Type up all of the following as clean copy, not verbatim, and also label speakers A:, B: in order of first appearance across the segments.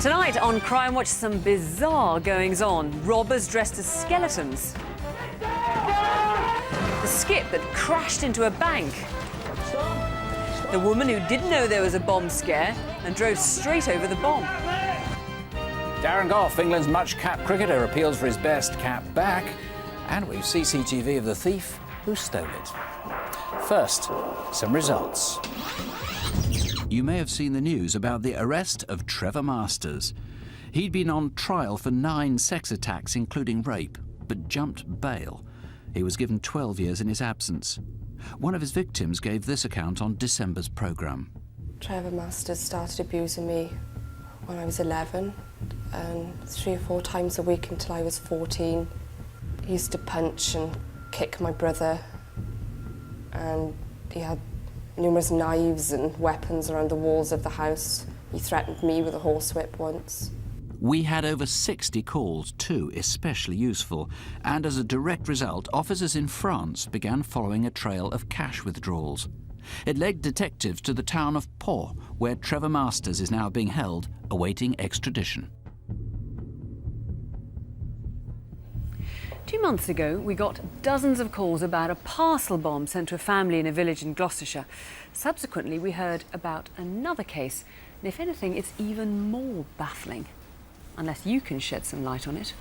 A: Tonight on Crimewatch, some bizarre goings-on. Robbers dressed as skeletons. The skip that crashed into a bank. The woman who didn't know there was a bomb scare and drove straight over the bomb.
B: Darren Gough, England's much-capped cricketer, appeals for his best cap back. And we've CCTV of the thief who stole it. First, some results.
C: You may have seen the news about the arrest of Trevor Masters. He'd been on trial for 9 sex attacks, including rape, but jumped bail. He was given 12 years in his absence. One of his victims gave this account on December's programme.
D: Trevor Masters started abusing me when I was 11, and 3 or 4 times a week until I was 14. He used to punch and kick my brother, and he had numerous knives and weapons around the walls of the house. He threatened me with a horsewhip once.
C: We had over 60 calls, 2 especially useful, and as a direct result, officers in France began following a trail of cash withdrawals. It led detectives to the town of Pau, where Trevor Masters is now being held, awaiting extradition.
A: 2 months ago, we got dozens of calls about a parcel bomb sent to a family in a village in Gloucestershire. Subsequently, we heard about another case, and if anything, it's even more baffling. Unless you can shed some light on it.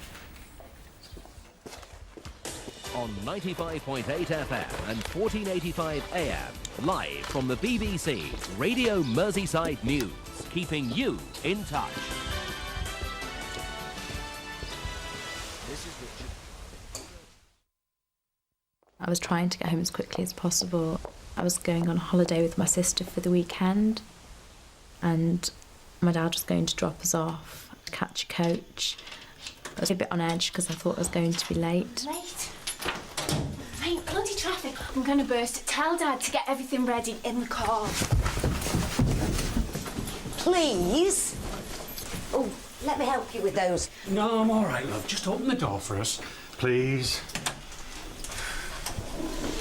E: On 95.8 FM and 1485 AM, live from the BBC's Radio Merseyside News, keeping you in touch.
F: I was trying to get home as quickly as possible. I was going on holiday with my sister for the weekend, and my dad was going to drop us off to catch a coach. I was a bit on edge because I thought I was going to be late.
G: Late? Mate, bloody traffic. I'm going to burst. Tell Dad to get everything ready in the car.
H: Please? Oh, let me help you with those.
I: No, I'm all right, love. Just open the door for us, please.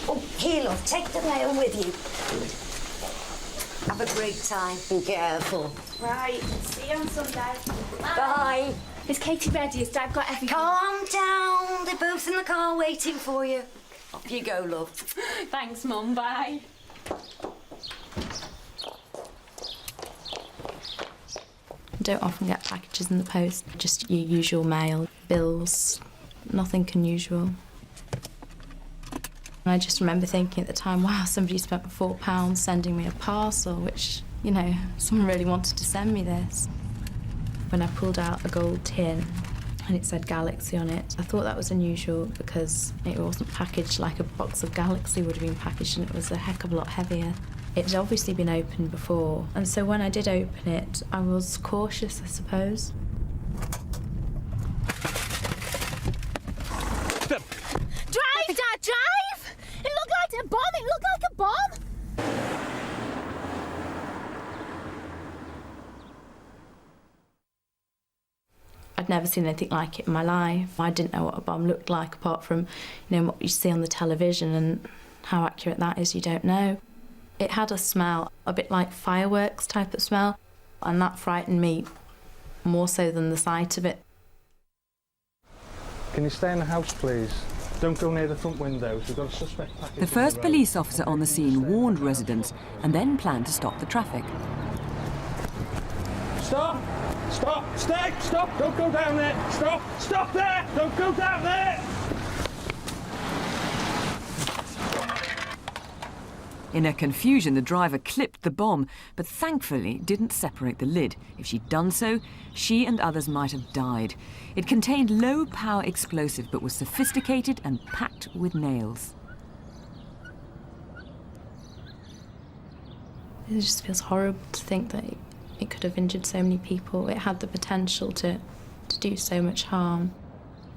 H: Oh, here, love, take the mail with you. Have a great time. Be careful.
G: Right, see you on Sunday.
H: Bye.
G: Is Katie ready? Has Dad got everything?
H: Calm down. They're both in the car waiting for you. Off you go, love.
G: Thanks, Mum. Bye.
F: I don't often get packages in the post, just your usual mail, bills, nothing unusual. And I just remember thinking at the time, wow, somebody spent £4 sending me a parcel, which, you know, someone really wanted to send me this. When I pulled out a gold tin and it said Galaxy on it, I thought that was unusual because it wasn't packaged like a box of Galaxy would have been packaged, and it was a heck of a lot heavier. It had obviously been opened before, and so when I did open it, I was cautious, I suppose.
G: Drive, Dad, drive! It looked like a bomb! It looked like a bomb!
F: I'd never seen anything like it in my life. I didn't know what a bomb looked like apart from, you know, what you see on the television, and how accurate that is, you don't know. It had a smell, a bit like fireworks type of smell, and that frightened me more so than the sight of it.
J: Can you stay in the house, please? Don't go near the front windows. We've got a suspect package.
A: The first police officer on the scene warned residents and then planned to stop the traffic.
J: Stop! Stop! Stay! Stop! Don't go down there! Stop! Stop there! Don't go down there!
A: In her confusion, the driver clipped the bomb, but thankfully didn't separate the lid. If she'd done so, she and others might have died. It contained low-power explosive, but was sophisticated and packed with nails.
F: It just feels horrible to think that it could have injured so many people. It had the potential to do so much harm.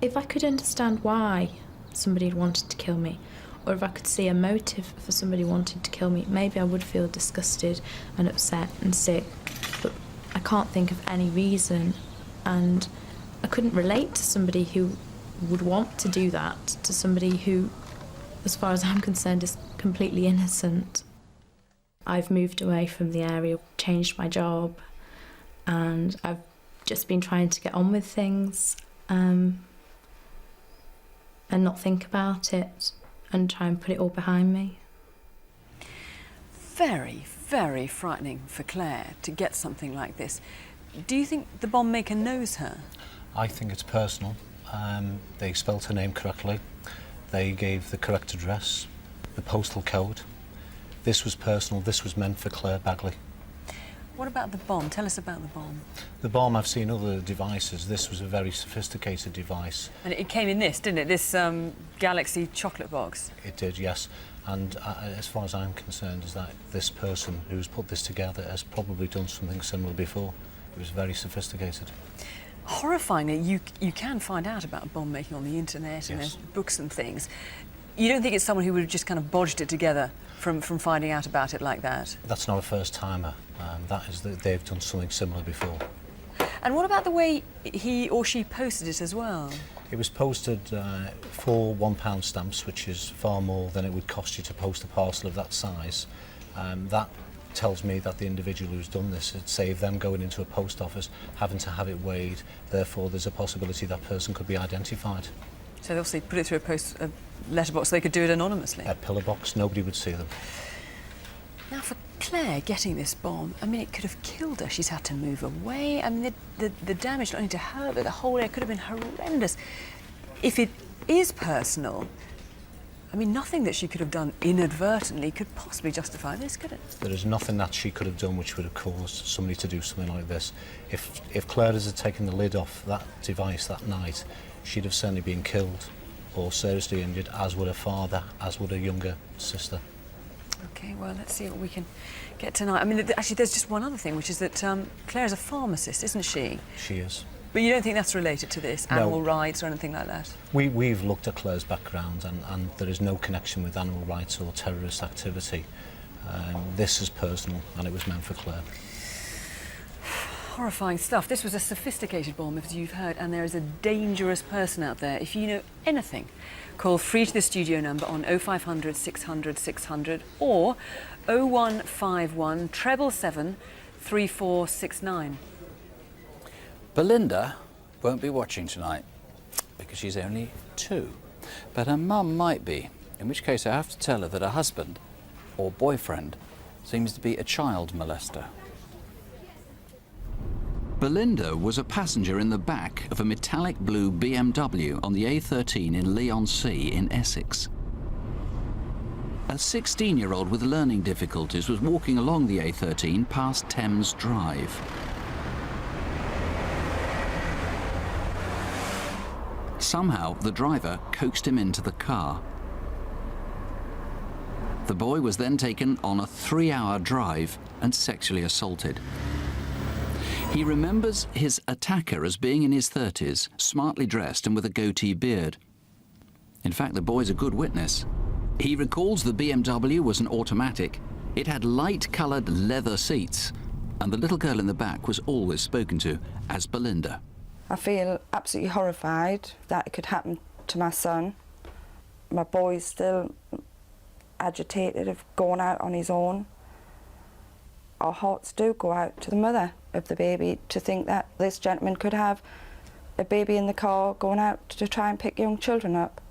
F: If I could understand why somebody had wanted to kill me, or if I could see a motive for somebody wanting to kill me, maybe I would feel disgusted and upset and sick. But I can't think of any reason, and I couldn't relate to somebody who would want to do that, to somebody who, as far as I'm concerned, is completely innocent. I've moved away from the area, changed my job, and I've just been trying to get on with things and not think about it and try and put it all behind me.
A: Very, very frightening for Claire to get something like this. Do you think the bomb maker knows her?
K: I think it's personal. They spelt her name correctly. They gave the correct address, the postal code. This was personal. This was meant for Claire Bagley.
A: What about the bomb? Tell us about the bomb.
K: The bomb, I've seen other devices. This was a very sophisticated device.
A: And it came in this, didn't it? This Galaxy chocolate box.
K: It did, yes. And as far as I'm concerned, is that this person who's put this together has probably done something similar before. It was very sophisticated.
A: Horrifyingly, you can find out about bomb making on the internet and
K: Yes.
A: there's books and things. You don't think it's someone who would have just kind of bodged it together from finding out about it like that?
K: That's not a first-timer. They've done something similar before.
A: And what about the way he or she posted it as well?
K: It was posted for £1 stamps, which is far more than it would cost you to post a parcel of that size. That tells me that the individual who's done this had saved them going into a post office, having to have it weighed. Therefore, there's a possibility that person could be identified.
A: So they obviously put it through a letterbox so they could do it anonymously.
K: A pillar box, nobody would see them.
A: Now, for Claire getting this bomb, I mean, it could have killed her. She's had to move away. I mean, the damage not only to her, but the whole area could have been horrendous. If it is personal, I mean, nothing that she could have done inadvertently could possibly justify this, could it?
K: There is nothing that she could have done which would have caused somebody to do something like this. If Claire had taken the lid off that device that night, she'd have certainly been killed or seriously injured, as would her father, as would her younger sister.
A: OK, well, let's see what we can get tonight. I mean, actually, there's just one other thing, which is that Claire is a pharmacist, isn't she?
K: She is.
A: But you don't think that's related to this,
K: No.
A: animal rights or anything like that?
K: We've looked at Claire's background and there is no connection with animal rights or terrorist activity. This is personal and it was meant for Claire.
A: Horrifying stuff. This was a sophisticated bomb, as you've heard, and there is a dangerous person out there. If you know anything, call free to the studio number on 0500 600 600 or 0151 777 3469.
B: Belinda won't be watching tonight because she's only 2. But her mum might be, in which case I have to tell her that her husband, or boyfriend, seems to be a child molester.
C: Belinda was a passenger in the back of a metallic blue BMW on the A13 in Leigh-on-Sea in Essex. A 16-year-old with learning difficulties was walking along the A13 past Thames Drive. Somehow, the driver coaxed him into the car. The boy was then taken on a 3-hour drive and sexually assaulted. He remembers his attacker as being in his 30s, smartly dressed and with a goatee beard. In fact, the boy's a good witness. He recalls the BMW was an automatic. It had light-coloured leather seats, and the little girl in the back was always spoken to as Belinda.
L: I feel absolutely horrified that it could happen to my son. My boy's still agitated of going out on his own. Our hearts do go out to the mother of the baby to think that this gentleman could have a baby in the car going out to try and pick young children up.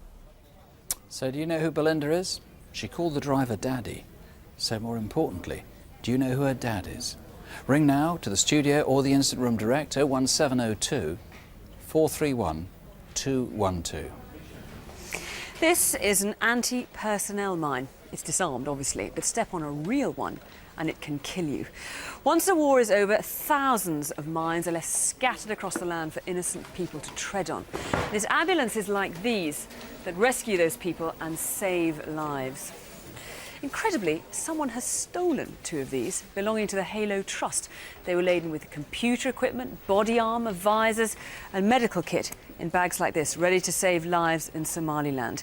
B: So do you know who Belinda is? She called the driver Daddy. So more importantly, do you know who her dad is? Ring now to the studio or the Instant Room direct 01702 431 212.
A: This is an anti-personnel mine. It's disarmed, obviously, but step on a real one and it can kill you. Once the war is over, thousands of mines are left scattered across the land for innocent people to tread on. There's ambulances like these that rescue those people and save lives. Incredibly, someone has stolen 2 of these, belonging to the Halo Trust. They were laden with computer equipment, body armour, visors and medical kit in bags like this, ready to save lives in Somaliland.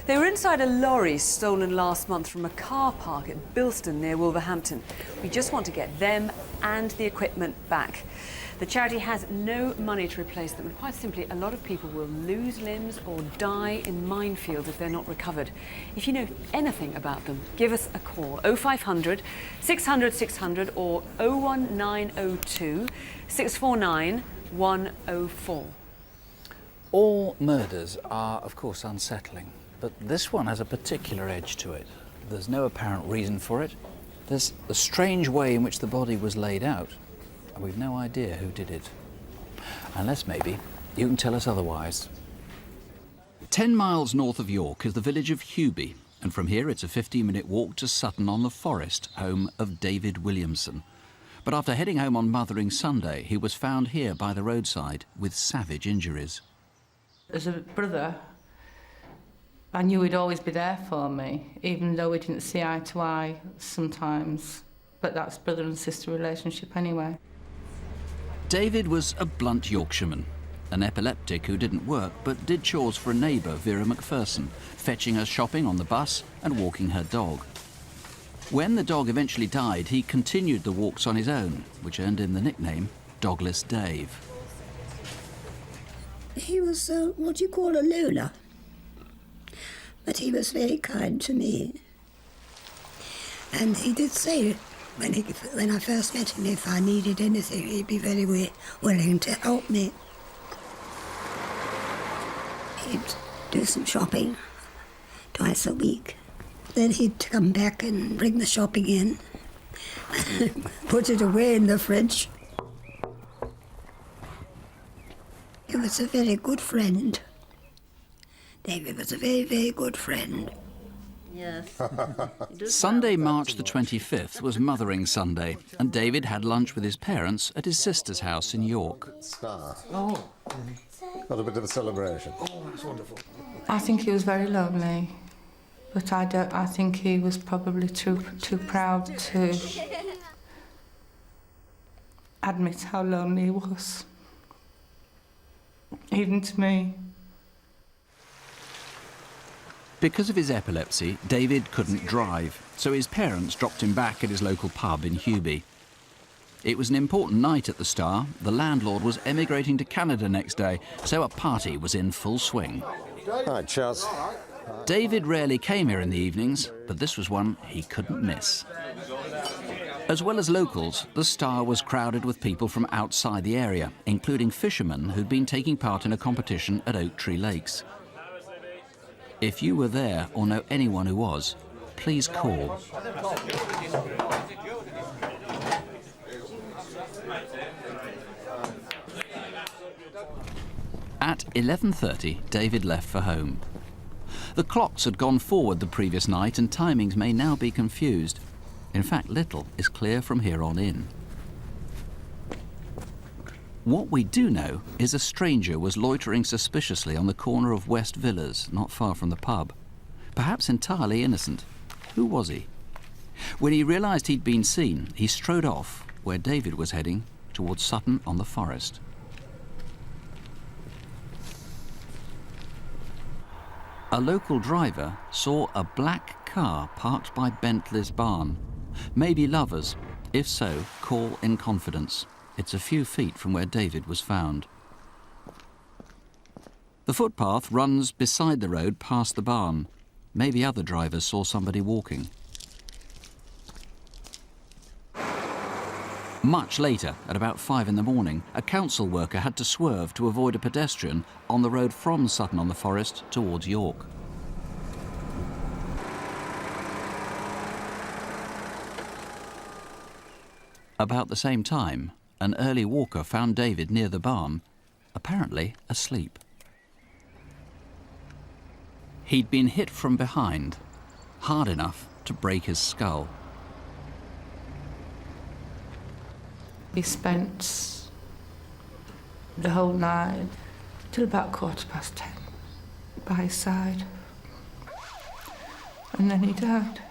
A: They were inside a lorry stolen last month from a car park at Bilston near Wolverhampton. We just want to get them and the equipment back. The charity has no money to replace them, and quite simply, a lot of people will lose limbs or die in minefields if they're not recovered. If you know anything about them, give us a call. 0500 600 600 or 01902 649 104.
B: All murders are, of course, unsettling, but this one has a particular edge to it. There's no apparent reason for it. There's a strange way in which the body was laid out, and we've no idea who did it. Unless maybe you can tell us otherwise.
C: 10 miles north of York is the village of Hewby, and from here it's a 15-minute walk to Sutton-on-the-Forest, home of David Williamson. But after heading home on Mothering Sunday, he was found here by the roadside with savage injuries.
M: As a brother, I knew he'd always be there for me, even though we didn't see eye to eye sometimes. But that's brother and sister relationship anyway.
C: David was a blunt Yorkshireman, an epileptic who didn't work but did chores for a neighbour, Vera McPherson, fetching her shopping on the bus and walking her dog. When the dog eventually died, he continued the walks on his own, which earned him the nickname Dogless Dave.
N: He was what you call a loner, but he was very kind to me. And he did say, when I first met him, if I needed anything, he'd be very willing to help me. He'd do some shopping twice a week. Then he'd come back and bring the shopping in, put it away in the fridge. He was a very good friend. David was a very, very good friend.
M: Yes.
C: Sunday, March the 25th was Mothering Sunday, and David had lunch with his parents at his sister's house in York.
O: Oh, got a bit of a celebration. Oh, that's wonderful.
M: I think he was very lonely, but I think he was probably too proud to admit how lonely he was, even to me.
C: Because of his epilepsy, David couldn't drive, so his parents dropped him back at his local pub in Hewby. It was an important night at the Star. The landlord was emigrating to Canada next day, so a party was in full swing.
O: Hi, Charles.
C: David rarely came here in the evenings, but this was one he couldn't miss. As well as locals, the Star was crowded with people from outside the area, including fishermen who'd been taking part in a competition at Oak Tree Lakes. If you were there or know anyone who was, please call. At 11:30, David left for home. The clocks had gone forward the previous night and timings may now be confused. In fact, little is clear from here on in. What we do know is a stranger was loitering suspiciously on the corner of West Villas, not far from the pub. Perhaps entirely innocent. Who was he? When he realised he'd been seen, he strode off where David was heading, towards Sutton-on-the-Forest. A local driver saw a black car parked by Bentley's barn. Maybe lovers. If so, call in confidence. It's a few feet from where David was found. The footpath runs beside the road past the barn. Maybe other drivers saw somebody walking. Much later, at about 5 in the morning, a council worker had to swerve to avoid a pedestrian on the road from Sutton-on-the-Forest towards York. About the same time, an early walker found David near the barn, apparently asleep. He'd been hit from behind, hard enough to break his skull.
M: He spent the whole night till about 10:15 by his side, and then he died.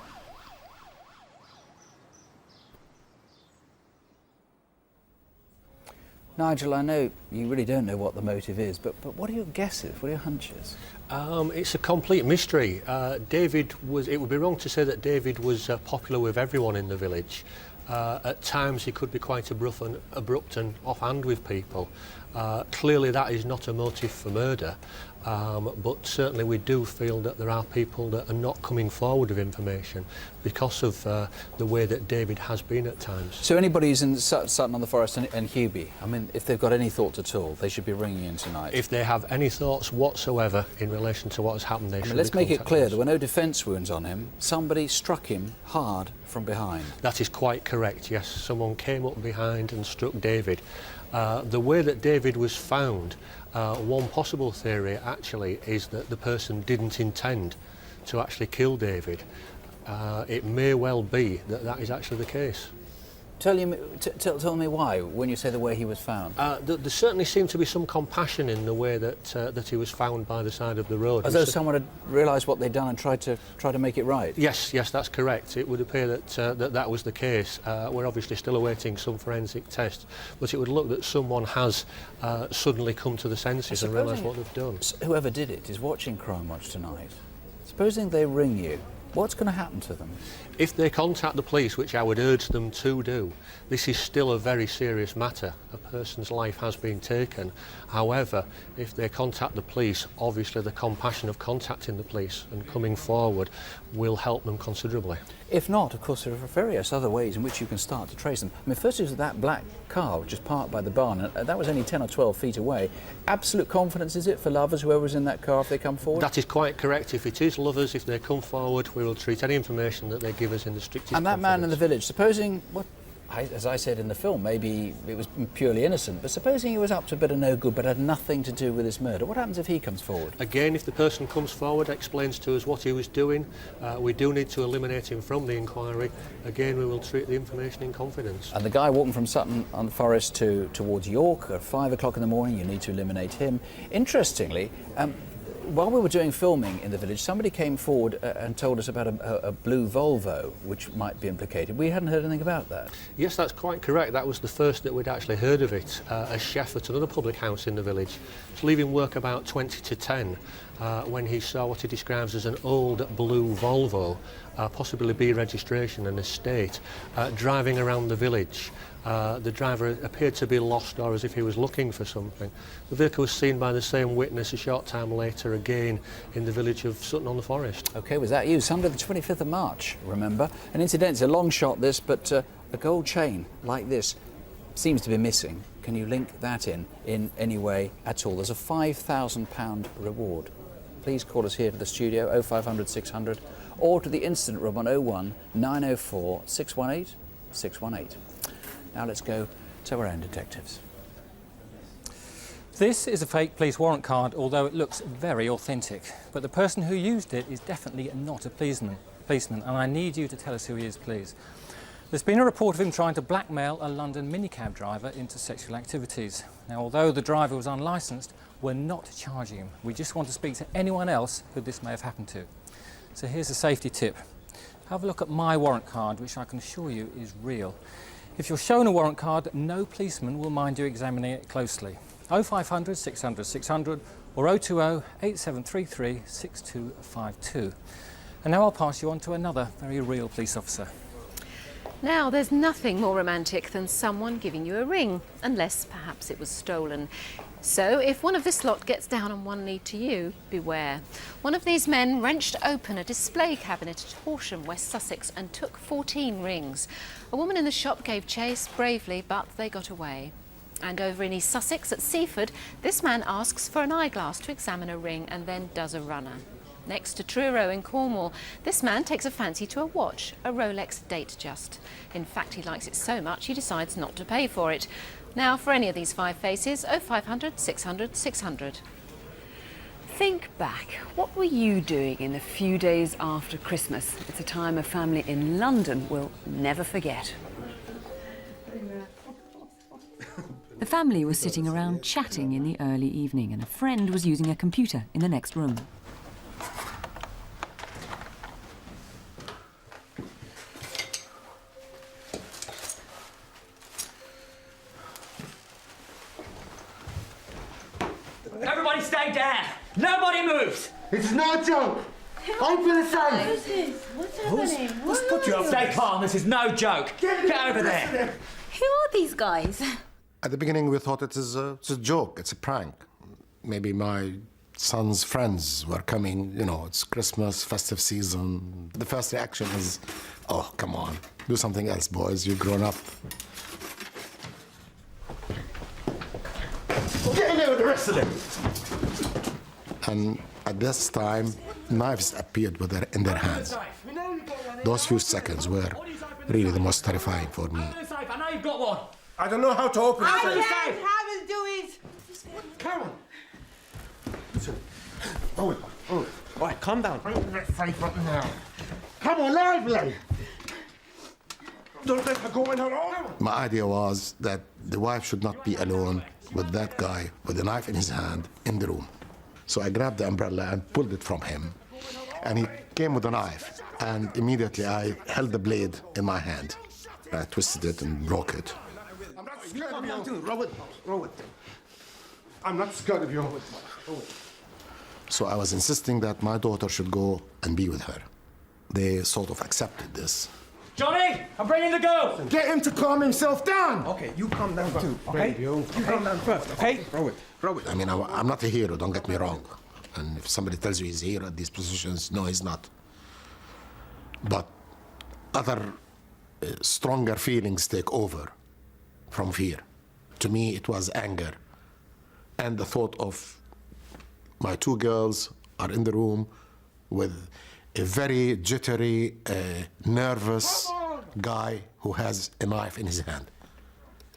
B: Nigel, I know you really don't know what the motive is, but what are your guesses? What are your hunches?
P: It's a complete mystery. David was. It would be wrong to say that David was popular with everyone in the village. At times he could be quite abrupt and offhand with people. Clearly that is not a motive for murder. but certainly we do feel that there are people that are not coming forward with information because of the way that David has been at times.
B: So anybody who's in Sutton-on-the-Forest and Hubie, I mean, if they've got any thoughts at all, they should be ringing in tonight.
P: If they have any thoughts whatsoever in relation to what has happened, they should
B: let's make it clear,
P: us.
B: there were no defence wounds on him. Somebody struck him hard from behind.
P: That is quite correct, yes. Someone came up behind and struck David. The way that David was found, one possible theory actually is that the person didn't intend to actually kill David. It may well be that that is actually the case.
B: Tell me why, when you say the way he was found.
P: There certainly seemed to be some compassion in the way that he was found by the side of the road.
B: As though someone had realised what they'd done and tried to make it right.
P: Yes, that's correct. It would appear that that was the case. We're obviously still awaiting some forensic tests, but it would look that someone has suddenly come to the senses and realised what they've done.
B: Whoever did it is watching Crimewatch tonight. Supposing they ring you, what's going to happen to them?
P: If they contact the police, which I would urge them to do, this is still a very serious matter. A person's life has been taken. However, if they contact the police, obviously the compassion of contacting the police and coming forward will help them considerably.
B: If not, of course, there are various other ways in which you can start to trace them. I mean, first is that black car which is parked by the barn, and that was only 10 or 12 feet away. Absolute confidence, is it, for lovers, whoever's in that car, if they come forward?
P: That is quite correct. If it is lovers, if they come forward, we will treat any information that they give us in the strictest
B: And that
P: confidence.
B: man in the village, supposing, as I said in the film, maybe it was purely innocent, but supposing he was up to a bit of no good but had nothing to do with this murder, what happens if he comes forward?
P: Again, if the person comes forward, explains to us what he was doing, we do need to eliminate him from the inquiry. Again, we will treat the information in confidence.
B: And the guy walking from Sutton-on-the-Forest towards York at 5 o'clock in the morning, you need to eliminate him. Interestingly, while we were doing filming in the village, somebody came forward and told us about a blue Volvo which might be implicated. We hadn't heard anything about that.
P: Yes, that's quite correct. That was the first that we'd actually heard of it. A chef at another public house in the village was leaving work about 20 to 10 when he saw what he describes as an old blue Volvo, possibly B registration and estate, driving around the village. The driver appeared to be lost or as if he was looking for something. The vehicle was seen by the same witness a short time later again in the village of Sutton-on-the-Forest.
B: OK, was that you? Sunday the 25th of March, remember? And incidentally, it's a long shot this, but a gold chain like this seems to be missing. Can you link that in any way at all? There's a £5,000 reward. Please call us here to the studio, 0500 600, or to the incident room on 01 904 618 618. Now let's go to our own detectives.
Q: This is a fake police warrant card, although it looks very authentic. But the person who used it is definitely not a policeman, and I need you to tell us who he is, please. There's been a report of him trying to blackmail a London minicab driver into sexual activities. Now, although the driver was unlicensed, we're not charging him. We just want to speak to anyone else who this may have happened to. So here's a safety tip. Have a look at my warrant card, which I can assure you is real. If you're shown a warrant card, no policeman will mind you examining it closely. 0500 600 600 or 020 8733 6252. And now I'll pass you on to another very real police officer.
R: Now, there's nothing more romantic than someone giving you a ring, unless perhaps it was stolen. So, if one of this lot gets down on one knee to you, beware. One of these men wrenched open a display cabinet at Horsham, West Sussex, and took 14 rings. A woman in the shop gave chase bravely, but they got away. And over in East Sussex at Seaford, this man asks for an eyeglass to examine a ring and then does a runner. Next to Truro in Cornwall, this man takes a fancy to a watch, a Rolex Datejust. In fact, he likes it so much he decides not to pay for it. Now, for any of these five faces, 0500 600 600.
A: Think back. What were you doing in the few days after Christmas? It's a time a family in London will never forget. The family was sitting around chatting in the early evening, and a friend was using a computer in the next room.
S: Everybody stay down! Nobody moves!
J: It's no joke! Open the safe!
S: Who's this? What's happening? What's put you up? Stay calm, this is no joke! Get over there!
H: Who are these guys?
O: At the beginning, we thought it's a joke, it's a prank. Maybe my son's friends were coming, you know, it's Christmas, festive season. The first reaction is, oh, come on, do something else, boys, you've grown up.
J: Get in there with the rest of them.
O: And at this time, knives appeared in their hands. Those few seconds were really the most terrifying for me.
S: I know you've got one.
J: I don't know how to open it.
S: I
J: safe.
S: can't
J: have it do it. Come on. Oh, all right, calm down. Open that safe button now. Come on, lively. Don't let her go in her own.
O: My idea was that the wife should not be alone with that guy with a knife in his hand in the room. So I grabbed the umbrella and pulled it from him. And he came with a knife. And immediately I held the blade in my hand. I twisted it and broke it.
J: I'm not scared of you. Robert. I'm not scared of you.
O: So I was insisting that my daughter should go and be with her. They sort of accepted this.
S: Johnny, I'm bringing the girl.
J: Get him to calm himself down. Okay, you calm down too, okay? You calm down first, okay? Robert.
O: I mean, I'm not a hero, don't get me wrong. And if somebody tells you he's a hero at these positions, no, he's not. But other stronger feelings take over from fear. To me, it was anger. And the thought of my two girls are in the room with a very jittery, nervous guy who has a knife in his hand.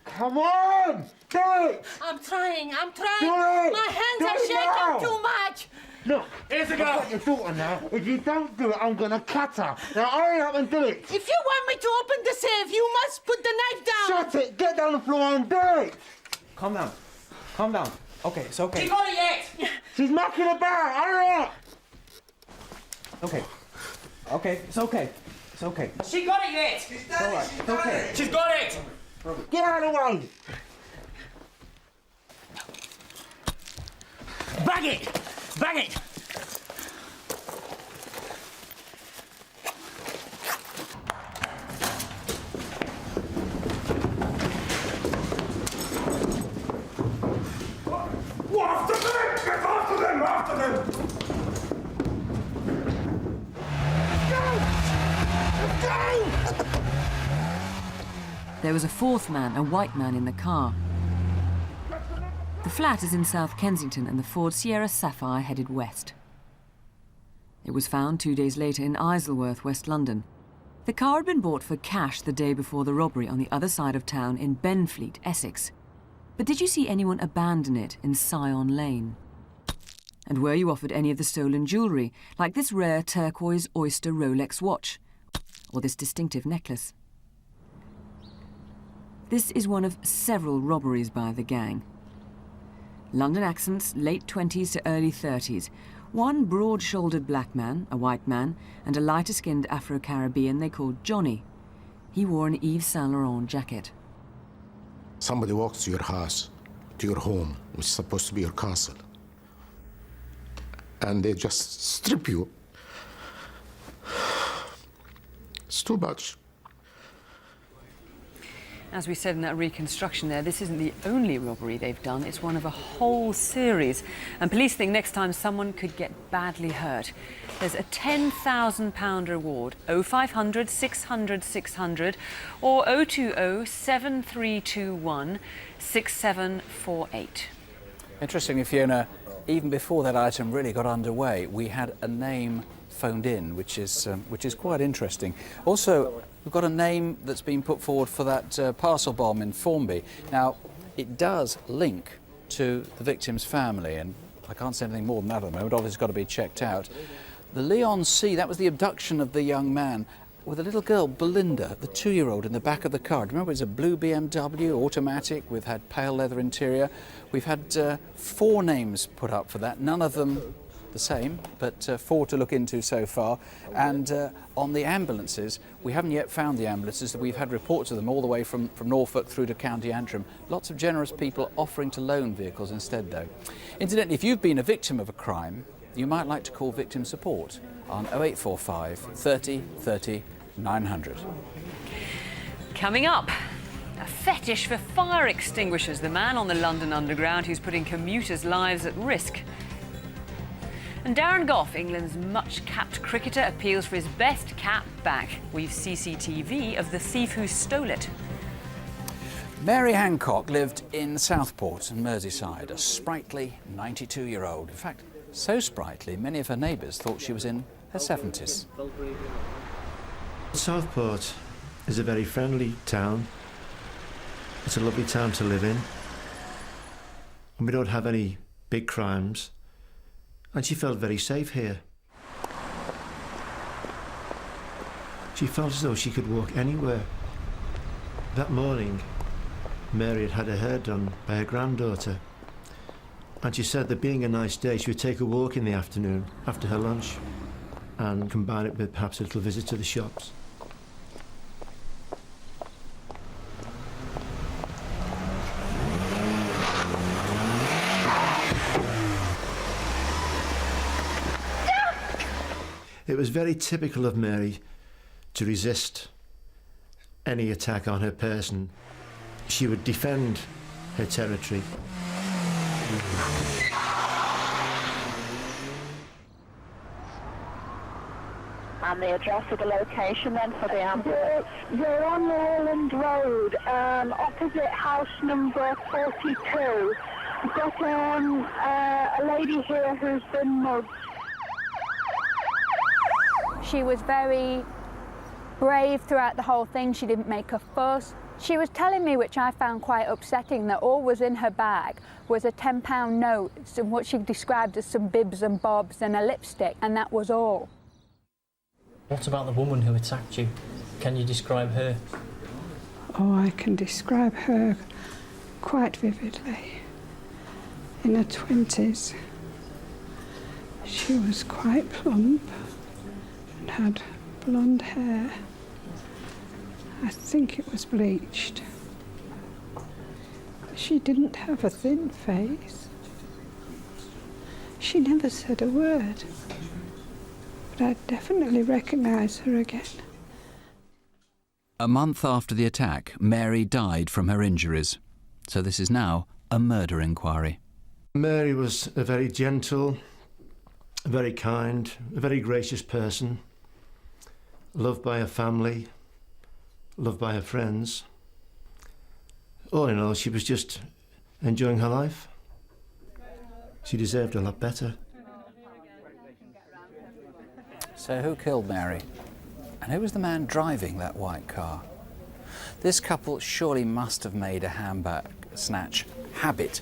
J: Come on! Do it!
G: I'm trying.
J: Do it!
G: My hands
J: Do
G: are
J: it
G: shaking
J: now!
G: too much.
J: Look,
S: here's the
J: I've
S: girl.
J: got your daughter now. If you don't do it, I'm gonna cut her. Now hurry up and do it.
G: If you want me to open the safe, you must put the knife down.
J: Shut it! Get down the floor and do it! Calm down. Calm down. Okay, it's okay.
S: You got it yet?
J: She's mucking about. Hurry up! Okay. Okay, it's okay. It's okay.
S: She got it yet?
J: It's all right. It's okay.
S: She's got it.
J: Get out of the way!
S: Bag it! Bag it!
J: After them! Get after them! After them!
A: There was a fourth man, a white man, in the car. The flat is in South Kensington and the Ford Sierra Sapphire headed west. It was found 2 days later in Isleworth, West London. The car had been bought for cash the day before the robbery on the other side of town in Benfleet, Essex. But did you see anyone abandon it in Scion Lane? And were you offered any of the stolen jewellery, like this rare turquoise oyster Rolex watch, or this distinctive necklace? This is one of several robberies by the gang. London accents, late 20s to early 30s. One broad-shouldered black man, a white man, and a lighter-skinned Afro-Caribbean they called Johnny. He wore an Yves Saint Laurent jacket.
O: Somebody walks to your house, to your home, which is supposed to be your castle, and they just strip you. It's too much.
A: As we said in that reconstruction there, this isn't the only robbery they've done. It's one of a whole series. And police think next time someone could get badly hurt, there's a £10,000 reward, 0500 600 600 or 020 7321 6748.
B: Interestingly, Fiona, even before that item really got underway, we had a name phoned in, which is quite interesting. Also, we've got a name that's been put forward for that parcel bomb in Formby. Now, it does link to the victim's family, and I can't say anything more than that at the moment. Obviously, it's got to be checked out. The Leon C, that was the abduction of the young man with a little girl, Belinda, the 2-year-old, in the back of the car. Do you remember it was a blue BMW, automatic, with had pale leather interior? We've had 4 names put up for that, none of them the same, but 4 to look into so far. And on the ambulances, we haven't yet found the ambulances. We've had reports of them all the way from Norfolk through to County Antrim. Lots of generous people offering to loan vehicles instead, though. Incidentally, if you've been a victim of a crime, you might like to call victim support on 0845 30 30 900.
A: Coming up, a fetish for fire extinguishers. The man on the London Underground who's putting commuters' lives at risk. And Darren Gough, England's much-capped cricketer, appeals for his best cap back. We've CCTV of the thief who stole it.
B: Mary Hancock lived in Southport in Merseyside, a sprightly 92-year-old. In fact, so sprightly, many of her neighbours thought she was in her 70s.
T: Southport is a very friendly town. It's a lovely town to live in. And we don't have any big crimes. And she felt very safe here. She felt as though she could walk anywhere. That morning, Mary had had her hair done by her granddaughter. And she said that being a nice day, she would take a walk in the afternoon after her lunch and combine it with perhaps a little visit to the shops. It was very typical of Mary to resist any attack on her person. She would defend her territory.
U: And the address of the location then for the ambulance? You're on Lowland Road, opposite house number 42. We've got a lady here who's been mugged.
V: She was very brave throughout the whole thing. She didn't make a fuss. She was telling me, which I found quite upsetting, that all was in her bag was a £10 note and what she described as some bibs and bobs and a lipstick, and that was all.
W: What about the woman who attacked you? Can you describe her?
N: Oh, I can describe her quite vividly. In her 20s, she was quite plump and had blonde hair. I think it was bleached. She didn't have a thin face. She never said a word, but I definitely recognise her again.
C: A month after the attack, Mary died from her injuries. So this is now a murder inquiry.
T: Mary was a very gentle, very kind, a very gracious person, loved by her family, loved by her friends. All in all, she was just enjoying her life. She deserved a lot better.
B: So who killed Mary? And who was the man driving that white car? This couple surely must have made a handbag snatch habit,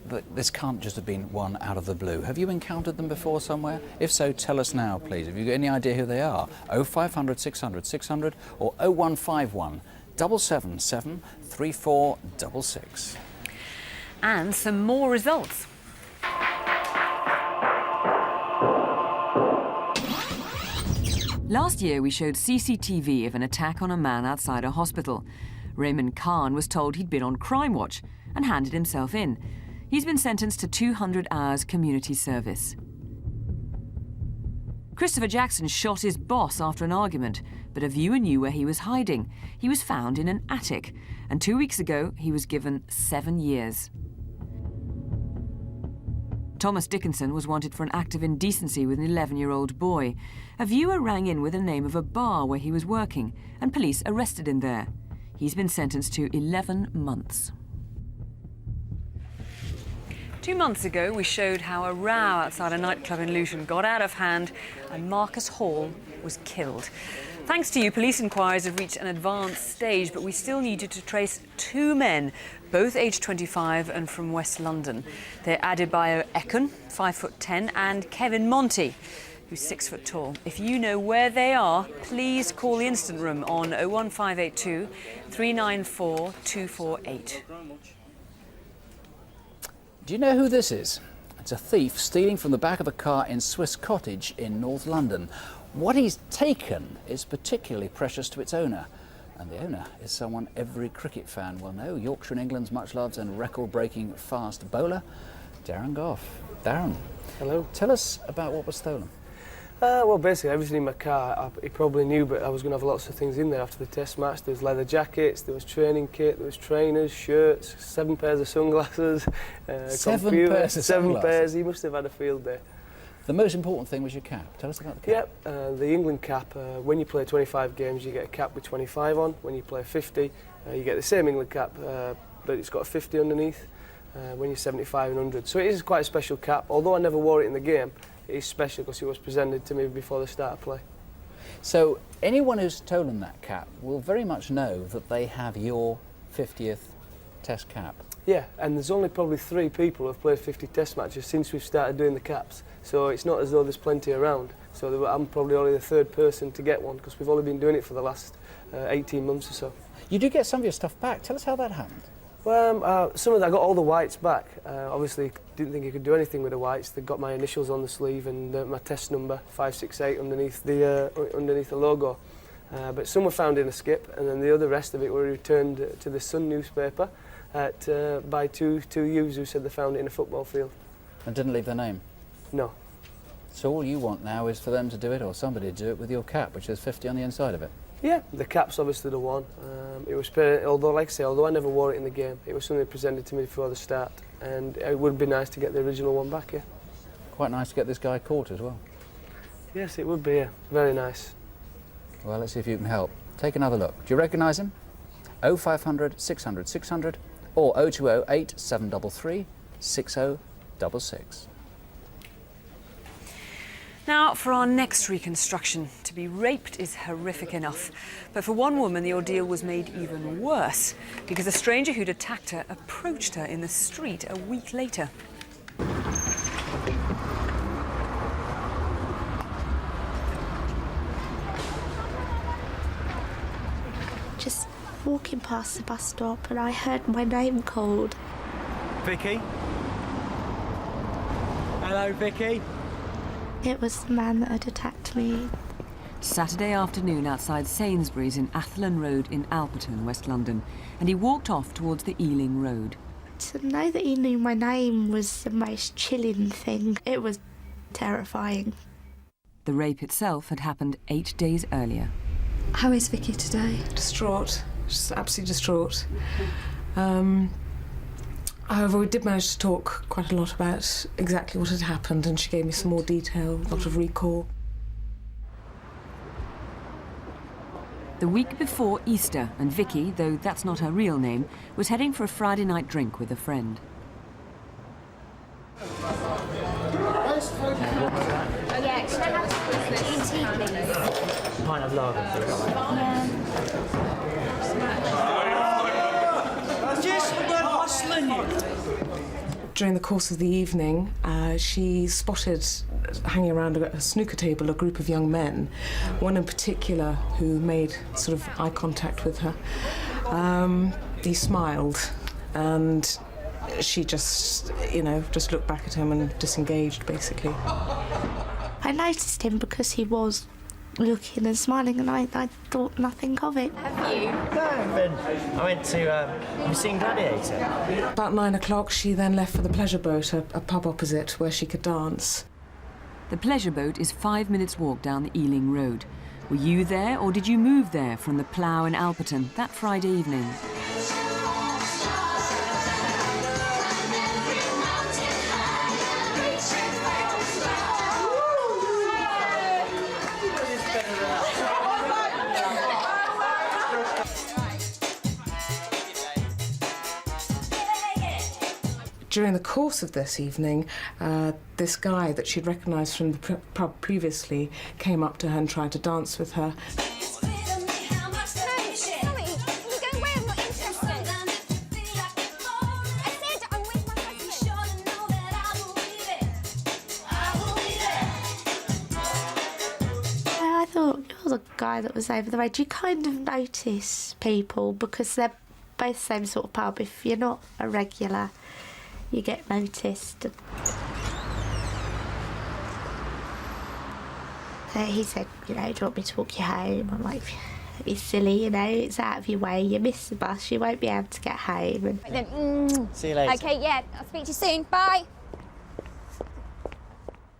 B: but this can't just have been one out of the blue. Have you encountered them before somewhere? If so, tell us now, please. Have you got any idea who they are? 0500 600 600 or 0151 777 3466.
A: And some more results. Last year, we showed CCTV of an attack on a man outside a hospital. Raymond Khan was told he'd been on Crimewatch and handed himself in. He's been sentenced to 200 hours community service. Christopher Jackson shot his boss after an argument, but a viewer knew where he was hiding. He was found in an attic, and 2 weeks ago, he was given 7 years. Thomas Dickinson was wanted for an act of indecency with an 11-year-old boy. A viewer rang in with the name of a bar where he was working, and police arrested him there. He's been sentenced to 11 months. 2 months ago, we showed how a row outside a nightclub in Luton got out of hand and Marcus Hall was killed. Thanks to you, police inquiries have reached an advanced stage, but we still needed to trace 2 men, both aged 25 and from West London. They're Adebayo Ekun, 5'10", and Kevin Monty, who's 6 foot tall. If you know where they are, please call the Instant Room on 01582 394 248.
B: Do you know who this is? It's a thief stealing from the back of a car in Swiss Cottage in North London. What he's taken is particularly precious to its owner. And the owner is someone every cricket fan will know. Yorkshire and England's much-loved and record-breaking fast bowler, Darren Gough. Darren.
X: Hello.
B: Tell us about what was stolen.
X: Well, basically everything in my car, he probably knew, but I was going to have lots of things in there after the test match. There was leather jackets, there was training kit, there was trainers, shirts, 7 pairs of sunglasses,
B: 7
X: computer,
B: pairs of
X: 7
B: sunglasses?
X: pairs. He must have had a field day.
B: The most important thing was your cap. Tell us about the cap.
X: Yep, the England cap. When you play 25 games, you get a cap with 25 on. When you play 50, you get the same England cap, but it's got a 50 underneath. When you're 75 and 100. So it is quite a special cap. Although I never wore it in the game, it is special because it was presented to me before the start of play.
B: So anyone who's stolen that cap will very much know that they have your 50th Test cap.
X: Yeah, and there's only probably 3 people who have played 50 Test matches since we've started doing the caps. So it's not as though there's plenty around. So I'm probably only the 3rd person to get one because we've only been doing it for the last 18 months or so.
B: You do get some of your stuff back. Tell us how that happened.
X: Well, some of that, I got all the whites back. Obviously, didn't think you could do anything with the whites. They got my initials on the sleeve and my test number 568 underneath the logo. But some were found in a skip, and then the other rest of it were returned to the Sun newspaper by two youths who said they found it in a football field.
B: And didn't leave their name?
X: No.
B: So all you want now is for them to do it, or somebody to do it with your cap, which has 50 on the inside of it.
X: Yeah, the cap's obviously the one. It was, although, like I say, although I never wore it in the game, it was something presented to me before the start, and it would be nice to get the original one back, yeah.
B: Quite nice to get this guy caught as well.
X: Yes, it would be, yeah. Very nice.
B: Well, let's see if you can help. Take another look. Do you recognise him? 0500 600 600 or 020 8733 6066.
A: Now, for our next reconstruction, to be raped is horrific enough. But for one woman, the ordeal was made even worse because a stranger who'd attacked her approached her in the street a week later.
D: Just walking past the bus stop and I heard my name called.
J: Vicky? Hello, Vicky?
D: It was the man that had attacked me.
A: Saturday afternoon outside Sainsbury's in Athlone Road in Alperton, West London, and he walked off towards the Ealing Road.
D: To know that he knew my name was the most chilling thing. It was terrifying.
A: The rape itself had happened 8 days earlier.
E: How is Vicky today?
F: Distraught, just absolutely distraught. However, we did manage to talk quite a lot about exactly what had happened, and she gave me some more detail, a lot of recall.
A: The week before Easter, and Vicky, though that's not her real name, was heading for a Friday night drink with a friend.
S: Pint of lager, please.
F: During the course of the evening, she spotted, hanging around a snooker table, a group of young men, one in particular who made sort of eye contact with her. He smiled, and she just, just looked back at him and disengaged, basically.
D: I noticed him because he was looking and smiling, and I thought nothing of it.
S: Have you? No, I went to, have you seen Gladiator?
F: About 9 o'clock, she then left for the Pleasure Boat, a pub opposite where she could dance.
A: The Pleasure Boat is 5 minutes' walk down the Ealing Road. Were you there, or did you move there from the Plough in Alperton that Friday evening?
F: During the course of this evening, this guy that she'd recognised from the pub previously came up to her and tried to dance with her.
D: I thought you're the guy that was over the road. You kind of notice people because they're both the same sort of pub. If you're not a regular, you get noticed. He said, do you want me to walk you home? I'm like, be silly, it's out of your way. You miss the bus, you won't be able to get home.
I: Right then,
S: See you later.
I: Okay, yeah, I'll speak to you soon. Bye.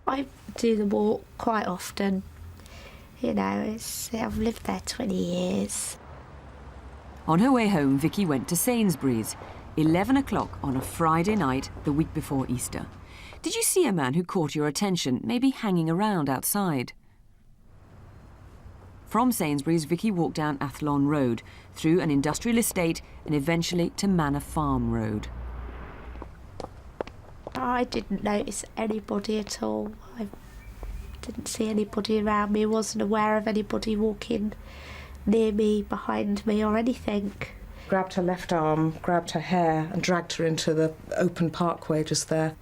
D: I do the walk quite often. I've lived there 20 years.
A: On her way home, Vicky went to Sainsbury's. 11 o'clock on a Friday night, the week before Easter. Did you see a man who caught your attention, maybe hanging around outside? From Sainsbury's, Vicky walked down Athlone Road, through an industrial estate and eventually to Manor Farm Road.
D: I didn't notice anybody at all. I didn't see anybody around me, wasn't aware of anybody walking near me, behind me or anything.
F: Grabbed her left arm, grabbed her hair and dragged her into the open parkway just there.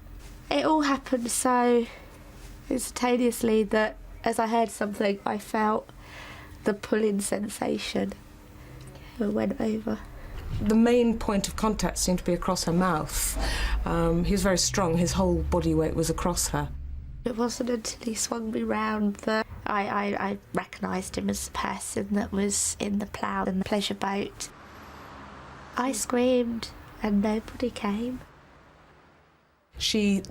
D: It all happened so instantaneously that as I heard something, I felt the pulling sensation. It went over.
F: The main point of contact seemed to be across her mouth. He was very strong, his whole body weight was across her.
D: It wasn't until he swung me round that I recognised him as the person that was in the plough and the pleasure boat. I screamed and nobody came.
F: She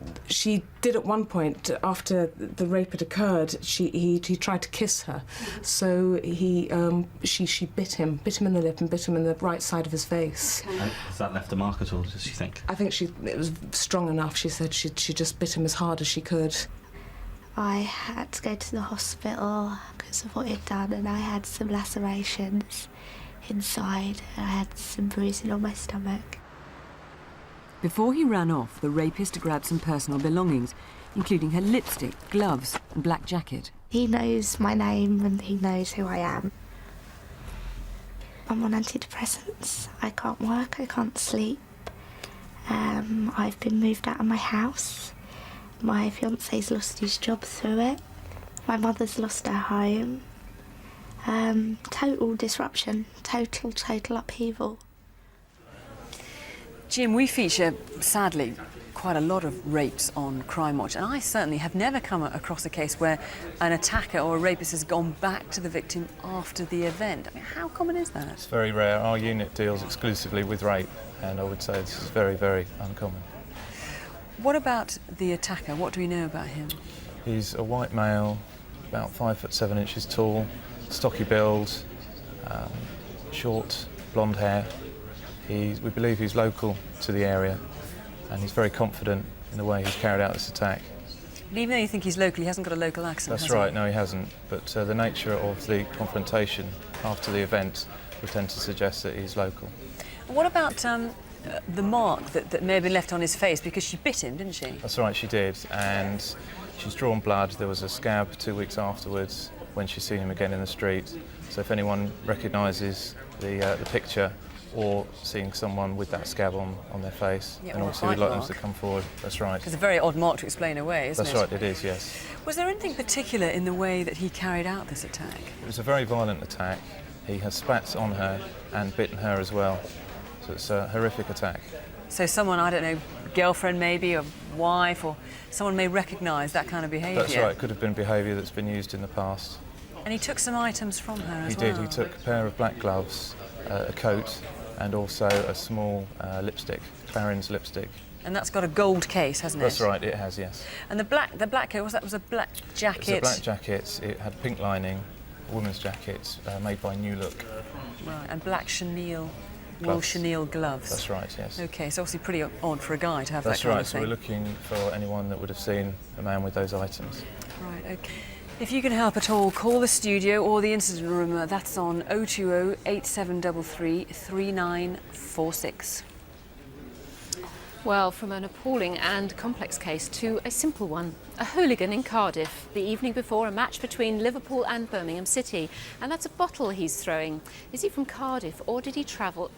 F: did at one point, after the rape had occurred, he tried to kiss her. So she bit him in the lip and bit him in the right side of his face.
K: And has that left a mark at all, does she think?
F: I think it was strong enough. She said she just bit him as hard as she could.
D: I had to go to the hospital because of what he'd done, and I had some lacerations inside. I had some bruising on my stomach.
A: Before he ran off, the rapist grabbed some personal belongings, including her lipstick, gloves and black jacket.
D: He knows my name and he knows who I am. I'm on antidepressants. I can't work, I can't sleep. I've been moved out of my house. My fiance's lost his job through it. My mother's lost her home. Total disruption, total upheaval.
A: Jim, we feature, sadly, quite a lot of rapes on Crimewatch, and I certainly have never come across a case where an attacker or a rapist has gone back to the victim after the event. I mean, how common is that?
L: It's very rare. Our unit deals exclusively with rape, and I would say this is very, very uncommon.
A: What about the attacker? What do we know about him?
L: He's a white male, about 5'7" tall, stocky build, short, blonde hair. We believe he's local to the area, and he's very confident in the way he's carried out this attack.
A: And even though you think he's local, he hasn't got a local accent,
L: That's right, no he hasn't. But the nature of the confrontation after the event would tend to suggest that he's local.
A: What about the mark that may have been left on his face, because she bit him, didn't she?
L: That's right, she did, and she's drawn blood. There was a scab 2 weeks afterwards when she's seen him again in the street. So if anyone recognises the picture, or seeing someone with that scab on their face,
A: yeah,
L: and obviously we'd like them to come forward. That's right.
A: It's a very odd mark to explain away, isn't it?
L: That's right, it is, yes.
A: Was there anything particular in the way that he carried out this attack?
L: It was a very violent attack. He has spat on her and bitten her as well. So it's a horrific attack.
A: So someone, I don't know, girlfriend maybe, or wife, or someone may recognise that kind of behaviour?
L: That's right, it could have been behaviour that's been used in the past.
A: And he took some items from her as
L: well? He did, he took a pair of black gloves, a coat, and also a small lipstick, Clarins lipstick.
A: And that's got a gold case, hasn't it?
L: That's right, it has, yes.
A: And the black coat, was a black jacket?
L: It was a black jacket, it had pink lining, a woman's jacket, made by New Look.
A: Right, and black chenille, wool chenille gloves.
L: That's right, yes.
A: OK, so obviously pretty odd for a guy to have
L: That's
A: that kind
L: right,
A: of thing.
L: so we're looking for anyone that would have seen a man with those items.
A: Right, OK. If you can help at all, call the studio or the incident room. That's on 020 8733 3946.
R: Well, from an appalling and complex case to a simple one. A hooligan in Cardiff the evening before a match between Liverpool and Birmingham City. And that's a bottle he's throwing. Is he from Cardiff or did he travel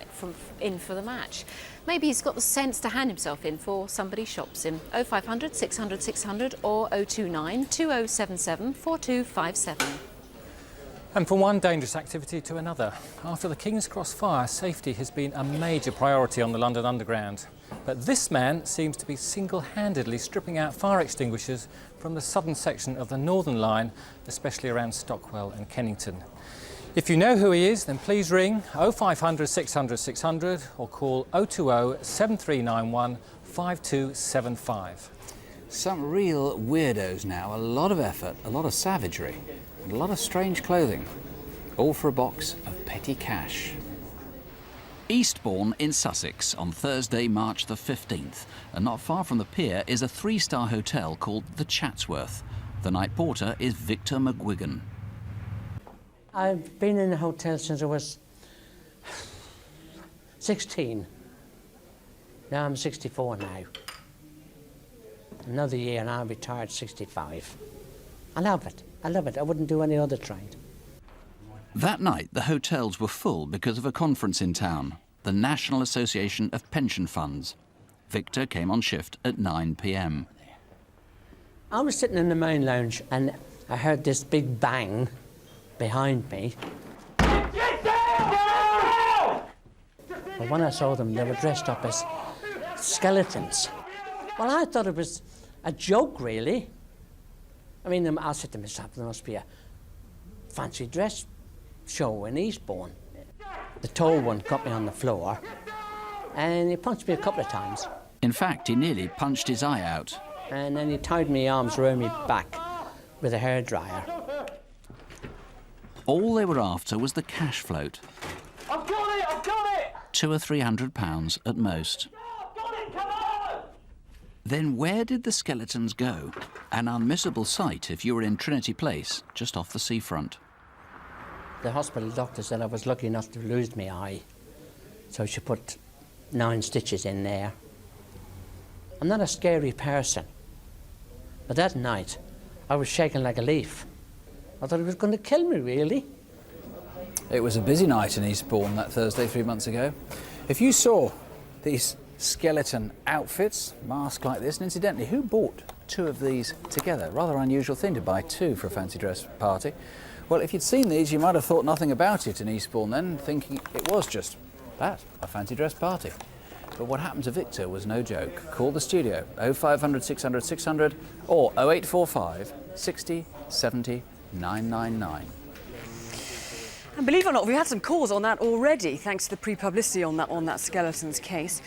R: in for the match? Maybe he's got the sense to hand himself in for somebody shops him. 0500 600 600 or 029 2077 4257.
Q: And from one dangerous activity to another. After the King's Cross fire, safety has been a major priority on the London Underground. But this man seems to be single-handedly stripping out fire extinguishers from the southern section of the Northern Line, especially around Stockwell and Kennington. If you know who he is, then please ring 0500 600 600 or call 020 7391 5275.
B: Some real weirdos now, a lot of effort, a lot of savagery, and a lot of strange clothing, all for a box of petty cash.
C: Eastbourne in Sussex on Thursday, March the 15th. And not far from the pier is a three-star hotel called the Chatsworth. The night porter is Victor McGuigan.
G: I've been in a hotel since I was 16. Now I'm 64 now. Another year and I'll be retired 65. I love it. I love it. I wouldn't do any other trade.
C: That night, the hotels were full because of a conference in town, the National Association of Pension Funds. Victor came on shift at 9 p.m.
G: I was sitting in the main lounge and I heard this big bang behind me. But when I saw them, they were dressed up as skeletons. Well, I thought it was a joke, really. I mean, I said to myself, there must be a fancy dress show in Eastbourne. The tall one got me on the floor, and he punched me a couple of times.
C: In fact, he nearly punched his eye out.
G: And then he tied my arms around my back with a hairdryer.
C: All they were after was the cash float.
S: I've got it! I've got it!
C: £200 or £300 at most.
S: I've got it! Come on!
C: Then where did the skeletons go? An unmissable sight if you were in Trinity Place, just off the seafront.
G: The hospital doctor said I was lucky enough to lose my eye, so she put 9 stitches in there. I'm not a scary person, but that night I was shaking like a leaf. I thought he was going to kill me, really.
B: It was a busy night in Eastbourne that Thursday 3 months ago. If you saw these skeleton outfits, masks like this, and incidentally, who bought 2 of these together? Rather unusual thing to buy 2 for a fancy dress party. Well, if you'd seen these, you might have thought nothing about it in Eastbourne then, thinking it was just that, a fancy dress party. But what happened to Victor was no joke. Call the studio, 0500 600 600 or 0845 60 70 999.
A: And believe it or not, we've had some calls on that already, thanks to the pre-publicity on that skeleton's case.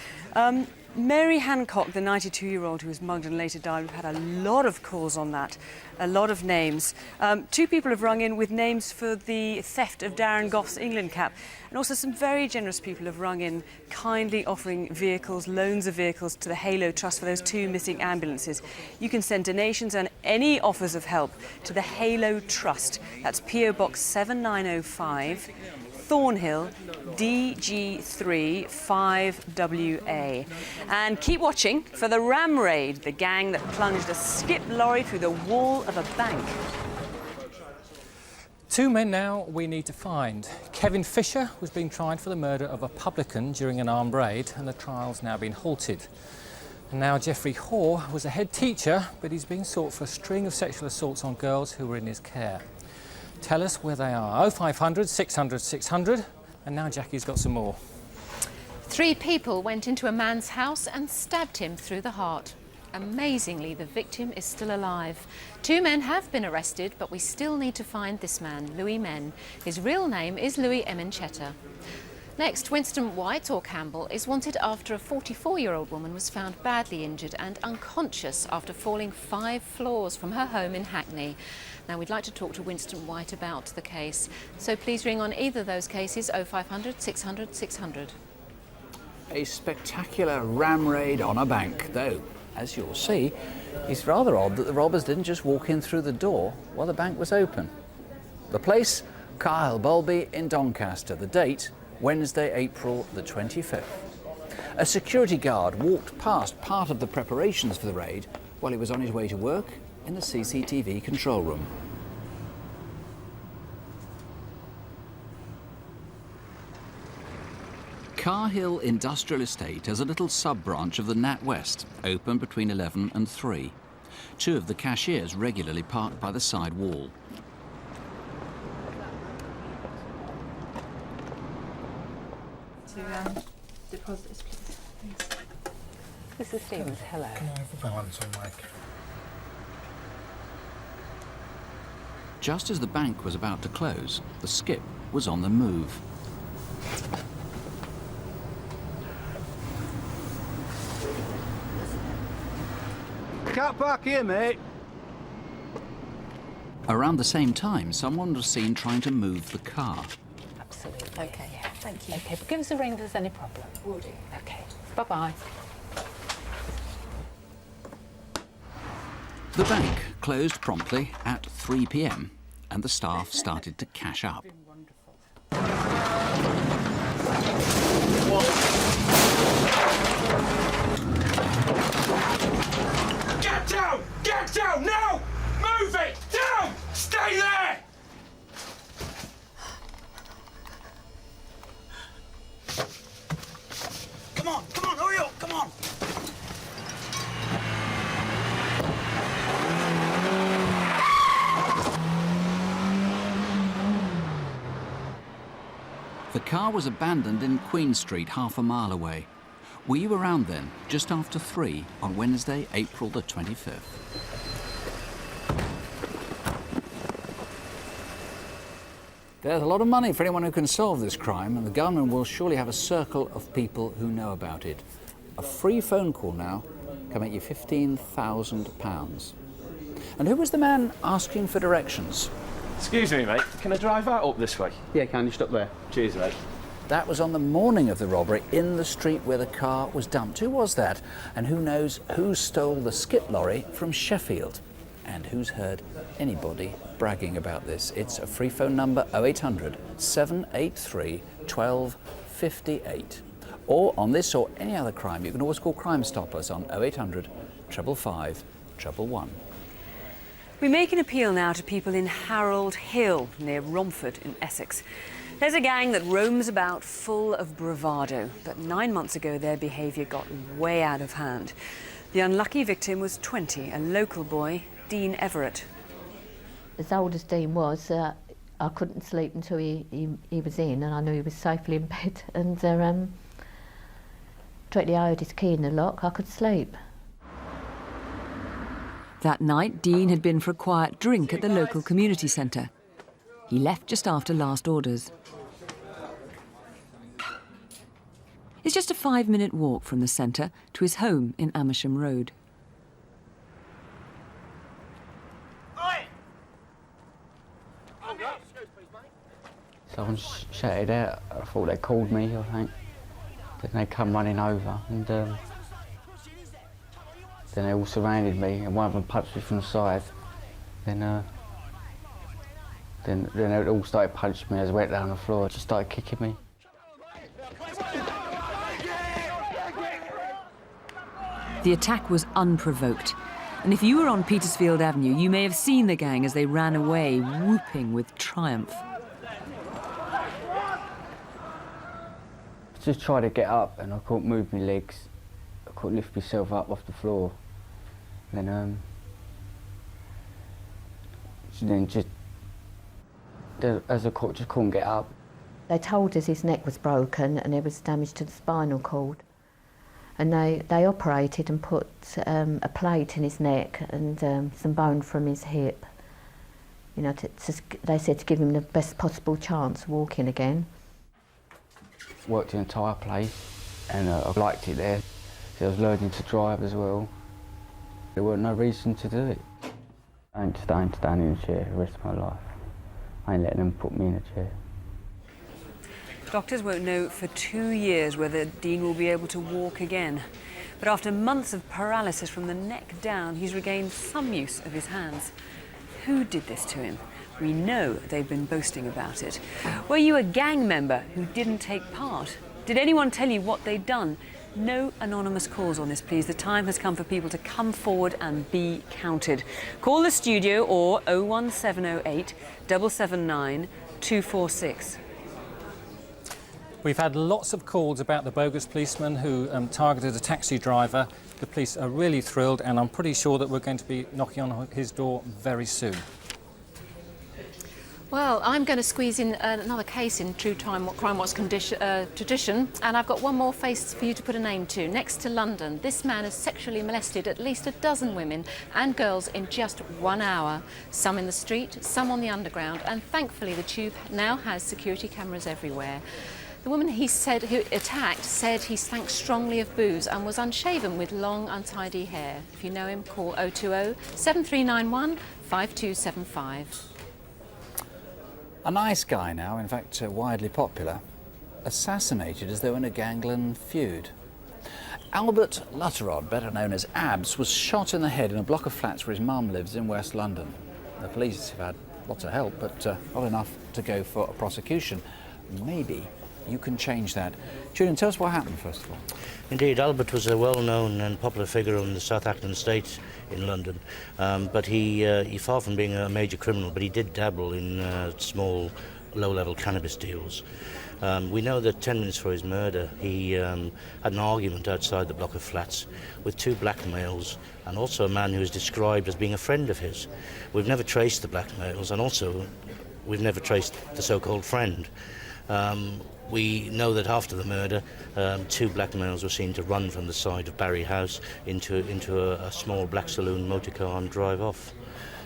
A: Mary Hancock, the 92-year-old who was mugged and later died, we've had a lot of calls on that, a lot of names. 2 people have rung in with names for the theft of Darren Goff's England cap, and also some very generous people have rung in, kindly offering vehicles, loans of vehicles to the Halo Trust for those 2 missing ambulances. You can send donations and any offers of help to the Halo Trust. That's PO Box 7905. Thornhill, DG3 5WA. And keep watching for the ram raid, the gang that plunged a skip lorry through the wall of a bank.
Q: 2 men now we need to find. Kevin Fisher was being tried for the murder of a publican during an armed raid, and the trial's now been halted. And now Geoffrey Hoare was a head teacher, but he's being sought for a string of sexual assaults on girls who were in his care. Tell us where they are. 0500 600 600. And now Jackie's got some more.
R: 3 people went into a man's house and stabbed him through the heart. Amazingly, the victim is still alive. 2 men have been arrested, but we still need to find this man, Louis Men. His real name is Louis Eminchetta. Next, Winston White, or Campbell, is wanted after a 44-year-old woman was found badly injured and unconscious after falling 5 floors from her home in Hackney. Now, we'd like to talk to Winston White about the case, so please ring on either of those cases, 0500 600 600.
B: A spectacular ram raid on a bank, though, as you'll see, it's rather odd that the robbers didn't just walk in through the door while the bank was open. The place, Kyle Bowlby in Doncaster. The date, Wednesday, April the 25th. A security guard walked past part of the preparations for the raid while he was on his way to work in the CCTV control room.
C: Carhill Industrial Estate has a little sub-branch of the NatWest, open between 11 and 3. 2 of the cashiers regularly park by the side wall.
H: To deposit this, please. Thanks.
G: This is Stephen. Hello.
M: Can I have a balance on Mike?
C: Just as the bank was about to close, the skip was on the move.
M: Can't park here, mate.
C: Around the same time, someone was seen trying to move the car.
G: Absolutely.
R: OK. Thank you. OK, but give us a ring if there's any problem. Will do. OK, bye-bye.
C: The bank closed promptly at 3 p.m. and the staff started to cash up.
S: Get down! Get down! Now! Move it! Down! Stay there! Come on, hurry up, come on!
C: The car was abandoned in Queen Street, half a mile away. Were you around then, just after 3 on Wednesday, April the 25th?
B: There's a lot of money for anyone who can solve this crime, and the government will surely have a circle of people who know about it. A free phone call now can make you £15,000. And who was the man asking for directions?
J: Excuse me, mate. Can I drive out up this way? Yeah, can you stop there? Cheers, mate.
B: That was on the morning of the robbery in the street where the car was dumped. Who was that? And who knows who stole the skip lorry from Sheffield? And who's heard anybody bragging about this? It's a free phone number, 0800 783 1258. Or on this or any other crime, you can always call Crime Stoppers on 0800 555 111.
A: We make an appeal now to people in Harold Hill, near Romford in Essex. There's a gang that roams about full of bravado, but 9 months ago their behaviour got way out of hand. The unlucky victim was 20, a local boy, Dean Everett.
O: As old as Dean was, I couldn't sleep until he was in, and I knew he was safely in bed. And directly I heard his key in the lock, I could sleep.
A: That night, Dean had been for a quiet drink at the local community centre. He left just after last orders. It's just a 5-minute walk from the centre to his home in Amersham Road.
P: Someone shouted out. I thought they called me, I think. Then they come running over, and then they all surrounded me, and one of them punched me from the side. Then they all started punching me as I went down the floor. Just started kicking me.
A: The attack was unprovoked. And if you were on Petersfield Avenue, you may have seen the gang as they ran away, whooping with triumph.
P: I just tried to get up, and I couldn't move my legs. I couldn't lift myself up off the floor. Then just as I just couldn't get up.
O: They told us his neck was broken and there was damage to the spinal cord. And they operated and put a plate in his neck and some bone from his hip. You know, they said to give him the best possible chance of walking again.
P: Worked in a tyre place, and I liked it there. So I was learning to drive as well. There wasn't no reason to do it. I ain't staying in a chair the rest of my life. I ain't letting them put me in a chair.
A: Doctors won't know for 2 years whether Dean will be able to walk again. But after months of paralysis from the neck down, he's regained some use of his hands. Who did this to him? We know they've been boasting about it. Were you a gang member who didn't take part? Did anyone tell you what they'd done? No anonymous calls on this, please. The time has come for people to come forward and be counted. Call the studio or 01708 779 246.
Q: We've had lots of calls about the bogus policeman who targeted a taxi driver. The police are really thrilled, and I'm pretty sure that we're going to be knocking on his door very soon.
R: Well, I'm going to squeeze in another case in true Crimewatch tradition, and I've got one more face for you to put a name to. Next to London, this man has sexually molested at least a dozen women and girls in just 1 hour. Some in the street, some on the underground, and thankfully the tube now has security cameras everywhere. The woman who attacked said he stank strongly of booze and was unshaven with long, untidy hair. If you know him, call 020 7391 5275.
B: A nice guy now, in fact, widely popular. assassinated as though in a gangland feud. Albert Lutterod, better known as Abs, was shot in the head in a block of flats where his mum lives in West London. The police have had lots of help, but not enough to go for a prosecution. Maybe you can change that. Julian, tell us what happened, first of all.
N: Indeed, Albert was a well-known and popular figure on the South Acton estate in London, but he far from being a major criminal, but he did dabble in small, low-level cannabis deals. We know that 10 minutes before his murder, he had an argument outside the block of flats with two black males and also a man who was described as being a friend of his. We've never traced the black males, and also we've never traced the so-called friend. We know that after the murder, two black males were seen to run from the side of Barry House into a small black saloon motor car and drive off.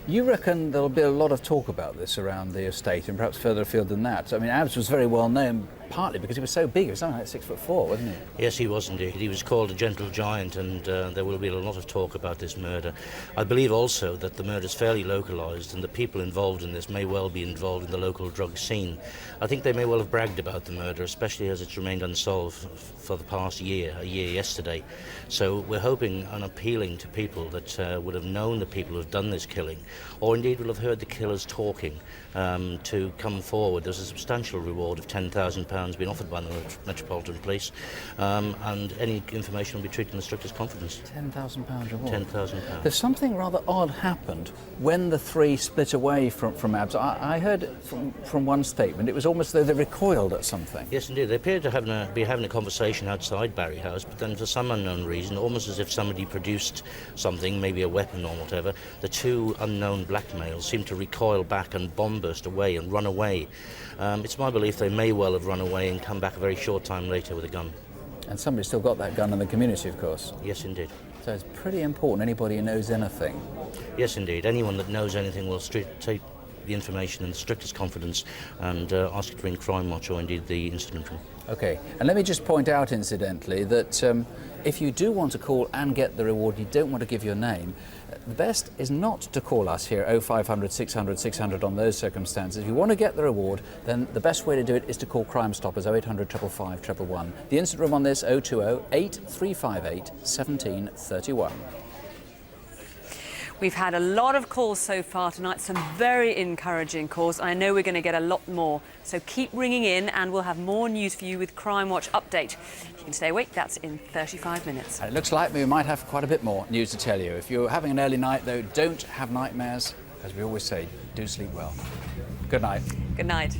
B: You reckon there'll be a lot of talk about this around the estate and perhaps further afield than that? I mean, Abs was very well known, partly because he was so big. He was something like 6'4", wasn't he?
N: Yes, he was indeed. He was called a gentle giant, and there will be a lot of talk about this murder. I believe also that the murder is fairly localised, and the people involved in this may well be involved in the local drug scene. I think they may well have bragged about the murder, especially as it's remained unsolved for the past year, a year yesterday. So we're hoping and appealing to people that would have known the people who have done this killing, or indeed will have heard the killers talking, to come forward. There's a substantial reward of £10,000 being offered by the Metropolitan Police, and any information will be treated in the strictest confidence.
B: £10,000 reward?
N: £10,000.
B: There's something rather odd happened when the three split away from Abs. I heard from one statement, it was almost as though they recoiled at something.
N: Yes, indeed. They appeared to be having a conversation outside Barry House, but then for some unknown reason, almost as if somebody produced something, maybe a weapon or whatever, the two unknown black males seemed to recoil back and bomb-burst away and run away. It's my belief they may well have run away and come back a very short time later with a gun.
B: And somebody's still got that gun in the community, of course.
N: Yes, indeed.
B: So it's pretty important, anybody who knows anything.
N: Yes, indeed. Anyone that knows anything will take the information in the strictest confidence and ask it to ring Crimewatch or indeed the incident room.
B: OK, and let me just point out, incidentally, that if you do want to call and get the reward, you don't want to give your name, the best is not to call us here, 0500 600 600 on those circumstances. If you want to get the reward, then the best way to do it is to call Crime Stoppers, 0800 555 111. The incident room on this, 020 8358 1731.
A: We've had a lot of calls so far tonight, some very encouraging calls. I know we're going to get a lot more, so keep ringing in and we'll have more news for you with Crimewatch Update. You can stay awake, that's in 35 minutes.
B: And it looks like we might have quite a bit more news to tell you. If you're having an early night, though, don't have nightmares. As we always say, do sleep well. Good night.
A: Good night.